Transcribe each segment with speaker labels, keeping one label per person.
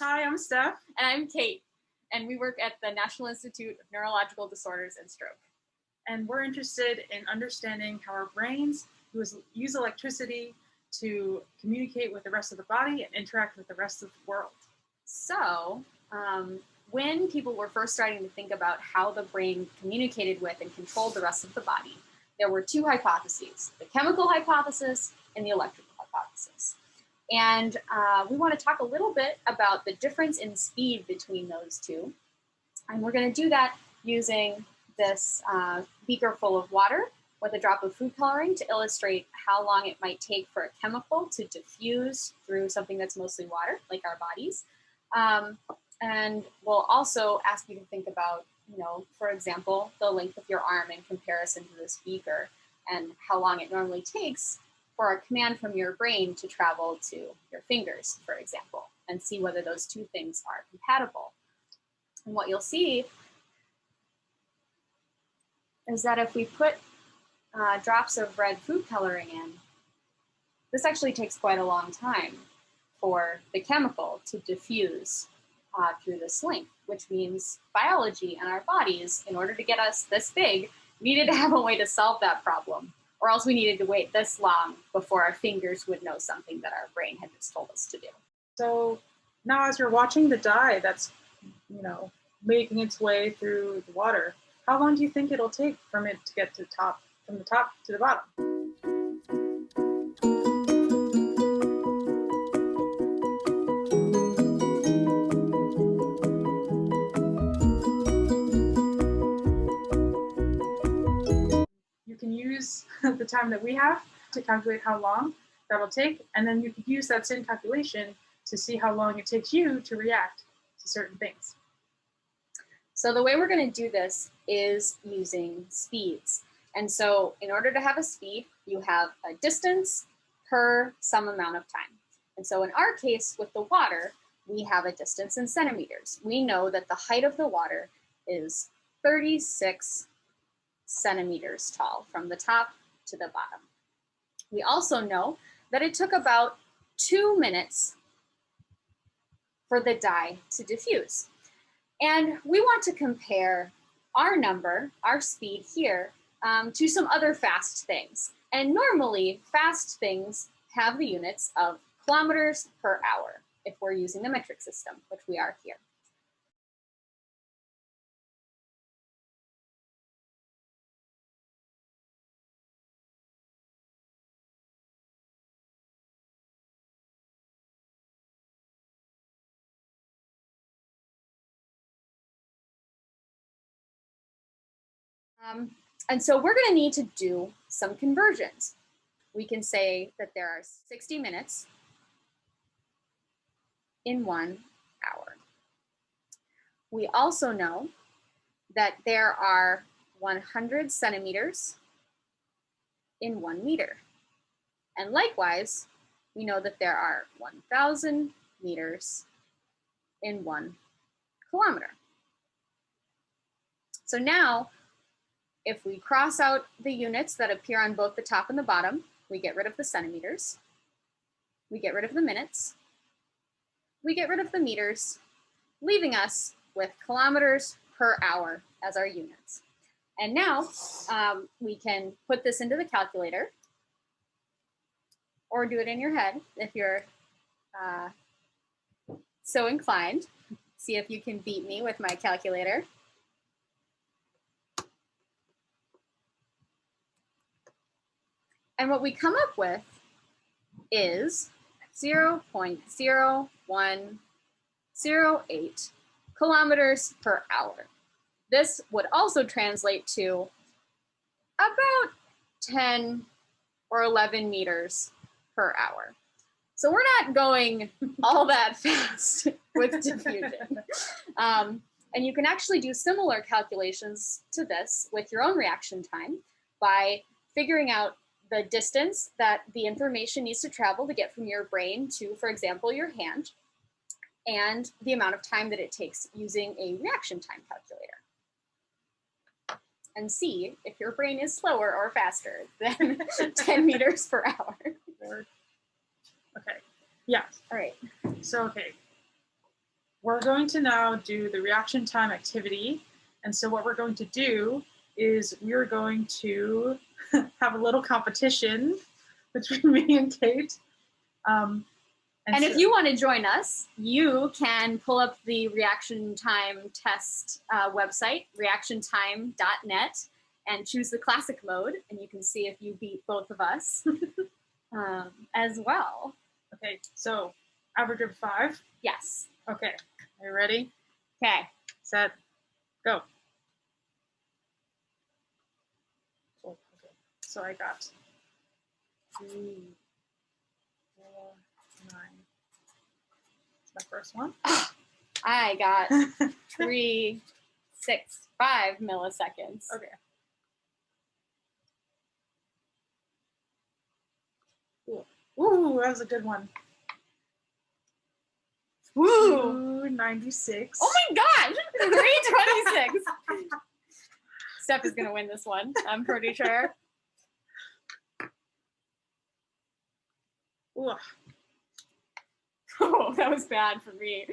Speaker 1: Hi, I'm Steph.
Speaker 2: And I'm Kate, and we work at the National Institute of Neurological Disorders and Stroke.
Speaker 1: And we're interested in understanding how our brains use electricity to communicate with the rest of the body and interact with the rest of the world.
Speaker 2: So, when people were first starting to think about how the brain communicated with and controlled the rest of the body, there were two hypotheses, the chemical hypothesis and the electrical hypothesis. And we want to talk a little bit about the difference in speed between those two. And we're going to do that using this beaker full of water with a drop of food coloring to illustrate how long it might take for a chemical to diffuse through something that's mostly water, like our bodies. And we'll also ask you to think about, for example, the length of your arm in comparison to this beaker and how long it normally takes for a command from your brain to travel to your fingers, for example, and see whether those two things are compatible. And what you'll see is that if we put drops of red food coloring in, this actually takes quite a long time for the chemical to diffuse through this length, which means biology and our bodies, in order to get us this big, needed to have a way to solve that problem, or else we needed to wait this long before our fingers would know something that our brain had just told us to do.
Speaker 1: So now as you're watching the dye that's, making its way through the water, how long do you think it'll take from it to get to the top, from the top to the bottom? You can use the time that we have to calculate how long that'll take, and then you could use that same calculation to see how long it takes you to react to certain things.
Speaker 2: So the way we're going to do this is using speeds. And so in order to have a speed, you have a distance per some amount of time. And so in our case with the water, we have a distance in centimeters. We know that the height of the water is 36 centimeters tall from the top to the bottom. We also know that it took about 2 minutes for the dye to diffuse. And we want to compare our number, our speed here, to some other fast things. And normally, fast things have the units of kilometers per hour if we're using the metric system, which we are here. And so we're going to need to do some conversions. We can say that there are 60 minutes in 1 hour. We also know that there are 100 centimeters in 1 meter. And likewise, we know that there are 1,000 meters in 1 kilometer. So now, if we cross out the units that appear on both the top and the bottom, we get rid of the centimeters, we get rid of the minutes, we get rid of the meters, leaving us with kilometers per hour as our units. And now we can put this into the calculator or do it in your head if you're so inclined. See if you can beat me with my calculator. And what we come up with is 0.0108 kilometers per hour. This would also translate to about 10 or 11 meters per hour. So we're not going all that fast with diffusion. And you can actually do similar calculations to this with your own reaction time by figuring out the distance that the information needs to travel to get from your brain to, for example, your hand, and the amount of time that it takes using a reaction time calculator. And see if your brain is slower or faster than 10 meters per hour.
Speaker 1: Okay, yeah.
Speaker 2: All right.
Speaker 1: So, okay, we're going to now do the reaction time activity. And so what we're going to do is we're going to have a little competition between me and Kate.
Speaker 2: And if you want to join us, you can pull up the reaction time test website, reactiontime.net, and choose the classic mode, and you can see if you beat both of us as well.
Speaker 1: Okay, so average of 5.
Speaker 2: Yes.
Speaker 1: Okay, are you ready?
Speaker 2: Okay.
Speaker 1: Set, go. Oh, okay. So I got 3, 4, 9. It's my first one.
Speaker 2: I got 3, 6, 5 milliseconds.
Speaker 1: Okay. Ooh, that was a good one.
Speaker 2: Woo!
Speaker 1: 296.
Speaker 2: Oh my gosh! 326. Steph is gonna win this one, I'm pretty sure.
Speaker 1: Ooh.
Speaker 2: Oh, that was bad for me.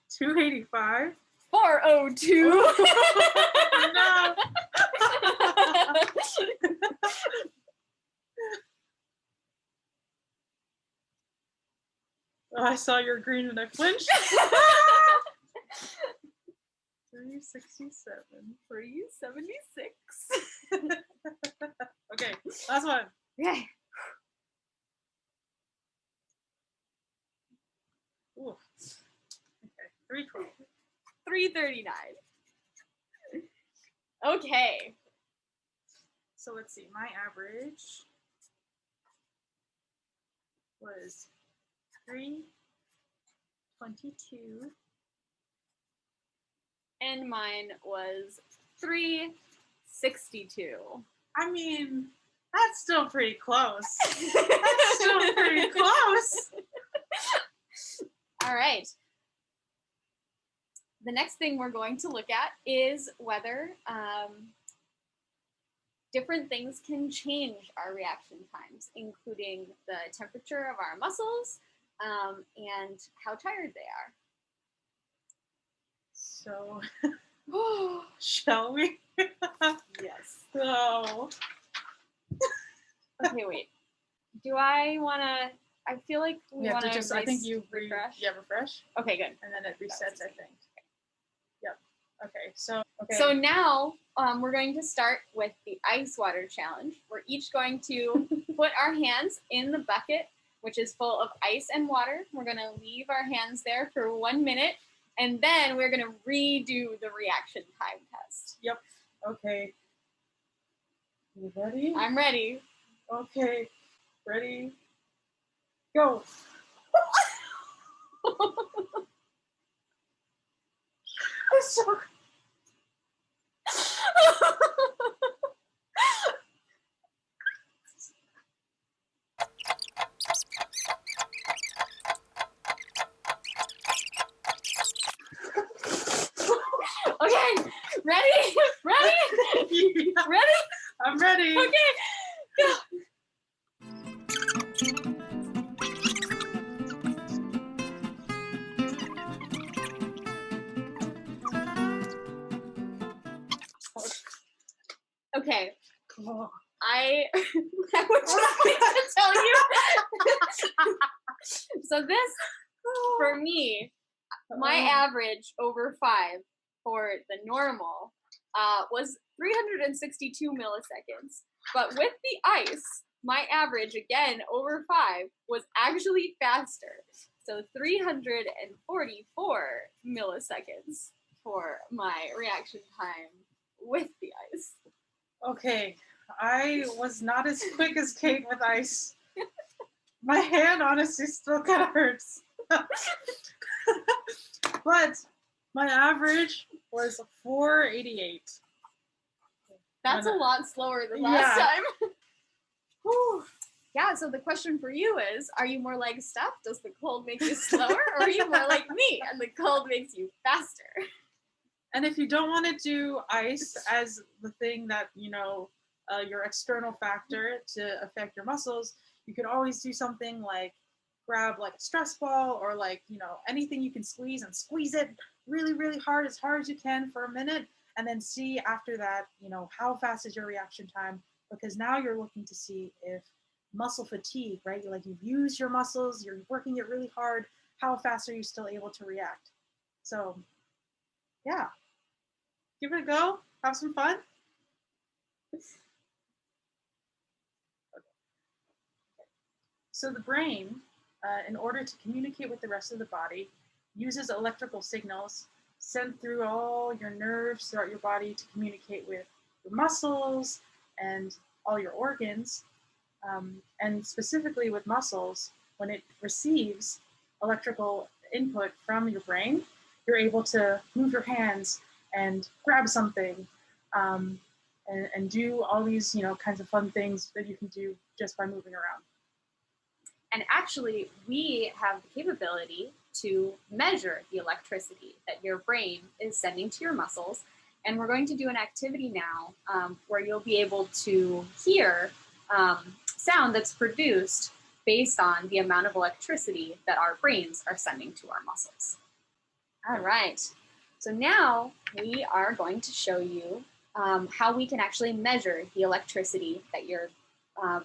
Speaker 1: 285.
Speaker 2: 402.
Speaker 1: No. Oh, I saw your green and I flinched. 367.
Speaker 2: 376.
Speaker 1: Okay, last one.
Speaker 2: Okay.
Speaker 1: Ooh. Okay, 312.
Speaker 2: 339. Okay.
Speaker 1: So let's see, my average was 322.
Speaker 2: And mine was 362.
Speaker 1: I mean, that's still pretty close. That's still pretty close.
Speaker 2: All right. The next thing we're going to look at is whether different things can change our reaction times, including the temperature of our muscles and how tired they are.
Speaker 1: So, shall we?
Speaker 2: Yes.
Speaker 1: So.
Speaker 2: Okay, wait. Do I want to? I feel like we want to
Speaker 1: just. I think you
Speaker 2: refresh.
Speaker 1: Yeah, refresh.
Speaker 2: Okay, good.
Speaker 1: And then it resets. I think. Yep. Okay. So. Okay.
Speaker 2: So now we're going to start with the ice water challenge. We're each going to put our hands in the bucket, which is full of ice and water. We're going to leave our hands there for 1 minute, and then we're going to redo the reaction time test.
Speaker 1: Yep. Okay. You ready?
Speaker 2: I'm ready.
Speaker 1: Okay. Ready? Go. It's so.
Speaker 2: Okay, ready? Ready?
Speaker 1: Yeah.
Speaker 2: Ready?
Speaker 1: I'm ready.
Speaker 2: Okay, go. Okay,
Speaker 1: Oh.
Speaker 2: I would just like to tell you. So this, for me, my average over 5 for the normal was 362 milliseconds. But with the ice, my average, again, over 5 was actually faster. So 344 milliseconds for my reaction time with the ice.
Speaker 1: Okay, I was not as quick as Kate with ice. My hand honestly still kind of hurts. But my average was 488.
Speaker 2: That's a lot slower than last time. Whew. Yeah, so the question for you is, are you more like Steph? Does the cold make you slower? Or are you more like me and the cold makes you faster?
Speaker 1: And if you don't want to do ice as the thing that, your external factor to affect your muscles, you could always do something like grab like a stress ball or like, anything you can squeeze and squeeze it really, really hard as you can for a minute. And then see after that, how fast is your reaction time? Because now you're looking to see if muscle fatigue, right? Like you've used your muscles, you're working it really hard. How fast are you still able to react? So yeah, give it a go, have some fun. So the brain, in order to communicate with the rest of the body, uses electrical signals sent through all your nerves throughout your body to communicate with your muscles and all your organs. And specifically with muscles, when it receives electrical input from your brain, you're able to move your hands and grab something and do all these, kinds of fun things that you can do just by moving around.
Speaker 2: And actually, we have the capability to measure the electricity that your brain is sending to your muscles. And we're going to do an activity now where you'll be able to hear sound that's produced based on the amount of electricity that our brains are sending to our muscles. All right. So now we are going to show you how we can actually measure the electricity that your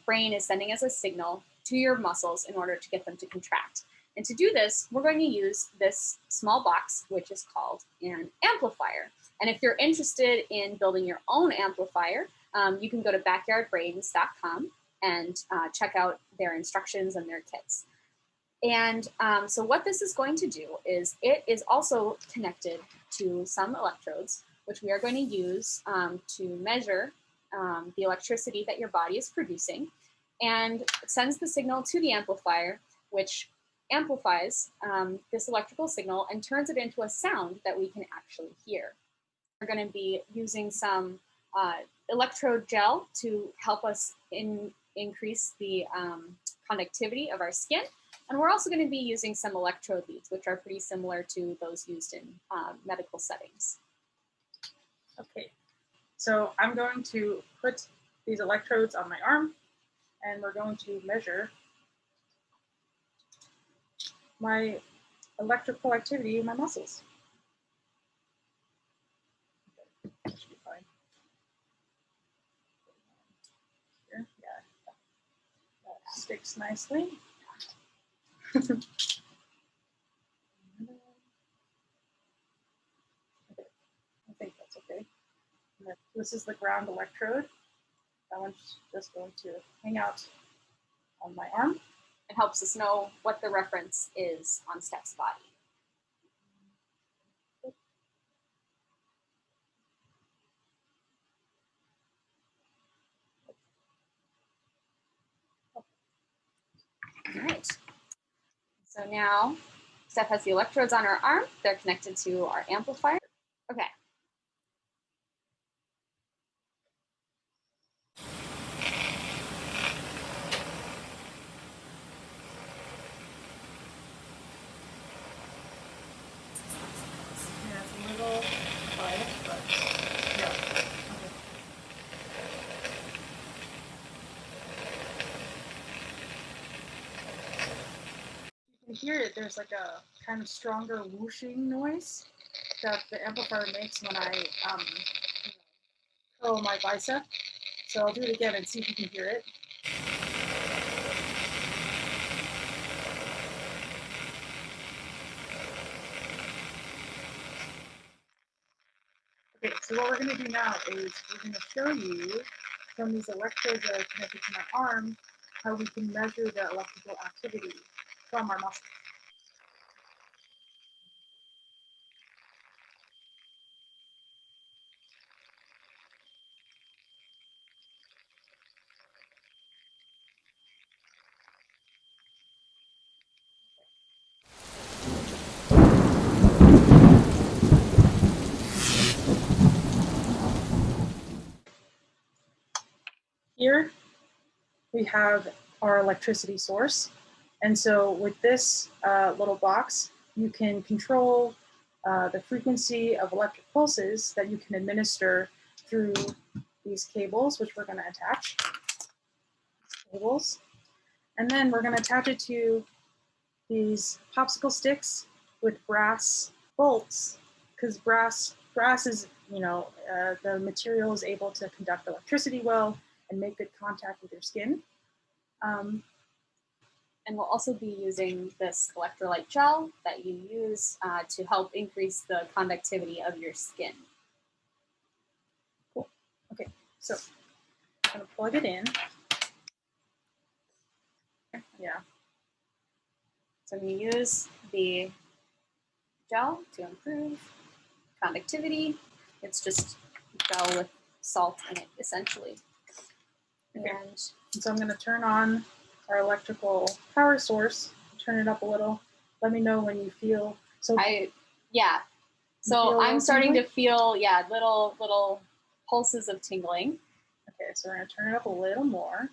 Speaker 2: brain is sending as a signal to your muscles in order to get them to contract. And to do this, we're going to use this small box, which is called an amplifier. And if you're interested in building your own amplifier, you can go to backyardbrains.com and check out their instructions and their kits. And so what this is going to do is it is also connected to some electrodes, which we are going to use to measure the electricity that your body is producing, and it sends the signal to the amplifier, which amplifies this electrical signal and turns it into a sound that we can actually hear. We're going to be using some electrode gel to help us increase the conductivity of our skin. And we're also going to be using some electrode leads, which are pretty similar to those used in medical settings.
Speaker 1: Okay, so I'm going to put these electrodes on my arm, and we're going to measure my electrical activity in my muscles. Okay, that should be fine. Here, yeah, that sticks nicely. Okay, I think that's okay. This is the ground electrode. That one's just going to hang out on my arm.
Speaker 2: It helps us know what the reference is on Steph's body. All right. So now Steph has the electrodes on her arm. They're connected to our amplifier. Okay.
Speaker 1: Yeah, it's a little quiet, but yeah. Okay. You can hear it. There's like a kind of stronger whooshing noise that the amplifier makes when I curl my bicep. So I'll do it again and see if you can hear it. Okay, so what we're going to do now is we're going to show you from these electrodes that are connected to my arm how we can measure the electrical activity from our muscles. Here we have our electricity source. And so with this little box, you can control the frequency of electric pulses that you can administer through these cables, which we're going to attach. Cables. And then we're going to attach it to these popsicle sticks with brass bolts, because brass is, the material is able to conduct electricity well and make good contact with your skin.
Speaker 2: And we'll also be using this electrolyte gel that you use to help increase the conductivity of your skin.
Speaker 1: Cool. Okay, so I'm gonna plug it in. Yeah.
Speaker 2: So I'm going to use the gel to improve conductivity. It's just gel with salt in it, essentially.
Speaker 1: Okay.
Speaker 2: And
Speaker 1: so I'm going to turn on our electrical power source, turn it up a little. Let me know when you feel. So
Speaker 2: I'm starting to feel, little pulses of tingling.
Speaker 1: Okay, so we're going to turn it up a little more.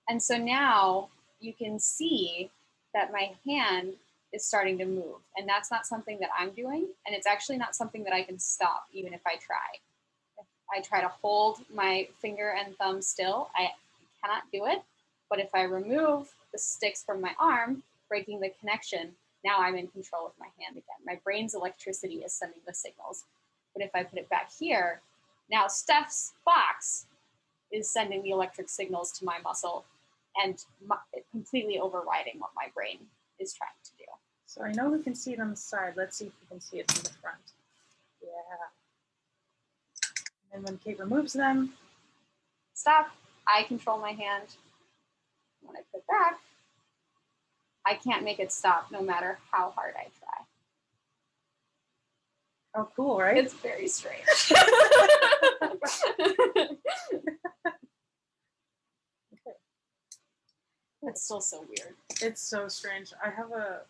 Speaker 2: And so now you can see that my hand is starting to move. And that's not something that I'm doing. And it's actually not something that I can stop, even if I try. If I try to hold my finger and thumb still, I cannot do it. But if I remove the sticks from my arm, breaking the connection, now I'm in control with my hand again. My brain's electricity is sending the signals. But if I put it back here, now Steph's box is sending the electric signals to my muscle and completely overriding what my brain is trying to do.
Speaker 1: So I know we can see it on the side. Let's see if we can see it from the front. Yeah. And when Kate removes them,
Speaker 2: stop. I control my hand. When I put it back, I can't make it stop no matter how hard I try.
Speaker 1: Oh, cool, right?
Speaker 2: It's very strange. It's still so weird.
Speaker 1: It's so strange. I have a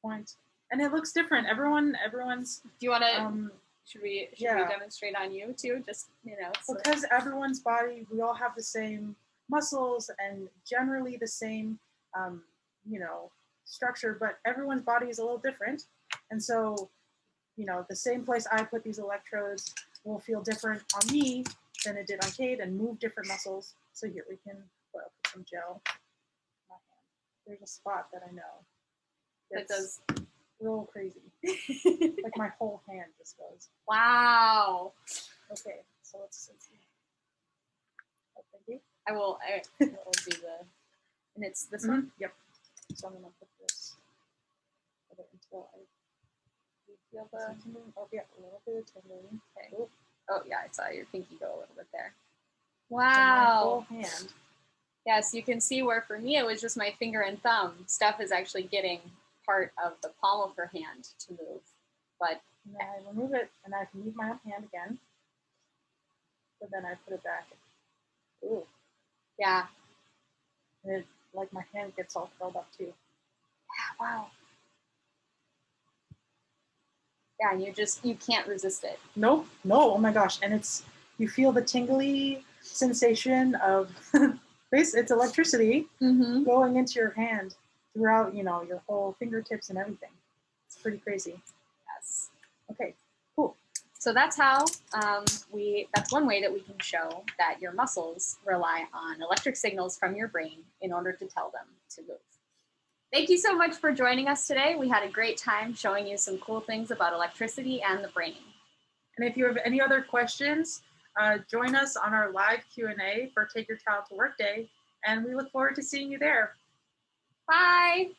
Speaker 1: point, and it looks different. Everyone's.
Speaker 2: Do you want to? Should we demonstrate on you too? Just
Speaker 1: because everyone's body, we all have the same muscles and generally the same, structure, but everyone's body is a little different, and so, the same place I put these electrodes will feel different on me than it did on Kate, and move different muscles. So here we can put some gel. There's a spot that I know.
Speaker 2: That does
Speaker 1: a little crazy. Like my whole hand just goes.
Speaker 2: Wow.
Speaker 1: Okay, so let's see. Oh, thank you.
Speaker 2: I will do the, and it's this one?
Speaker 1: Yep. So I'm gonna put this until I feel the tingling. Oh yeah, a little bit of tingling. Okay. Ooh.
Speaker 2: Oh yeah, I saw your pinky go a little bit there.
Speaker 1: Wow. So my whole hand.
Speaker 2: Yes, you can see where for me it was just my finger and thumb. Steph is actually getting part of the palm of her hand to move. But
Speaker 1: and then I remove it and I can move my own hand again. But then I put it back. Ooh.
Speaker 2: Yeah.
Speaker 1: And it, like my hand gets all curled up too.
Speaker 2: Yeah, wow. Yeah, and you can't resist it.
Speaker 1: Nope. No, oh my gosh. And you feel the tingly sensation of it's electricity going into your hand throughout, your whole fingertips and everything. It's pretty crazy.
Speaker 2: Yes.
Speaker 1: Okay, cool.
Speaker 2: So that's how that's one way that we can show that your muscles rely on electric signals from your brain in order to tell them to move. Thank you so much for joining us today. We had a great time showing you some cool things about electricity and the brain.
Speaker 1: And if you have any other questions, join us on our live Q&A for Take Your Child to Work Day, and we look forward to seeing you there.
Speaker 2: Bye.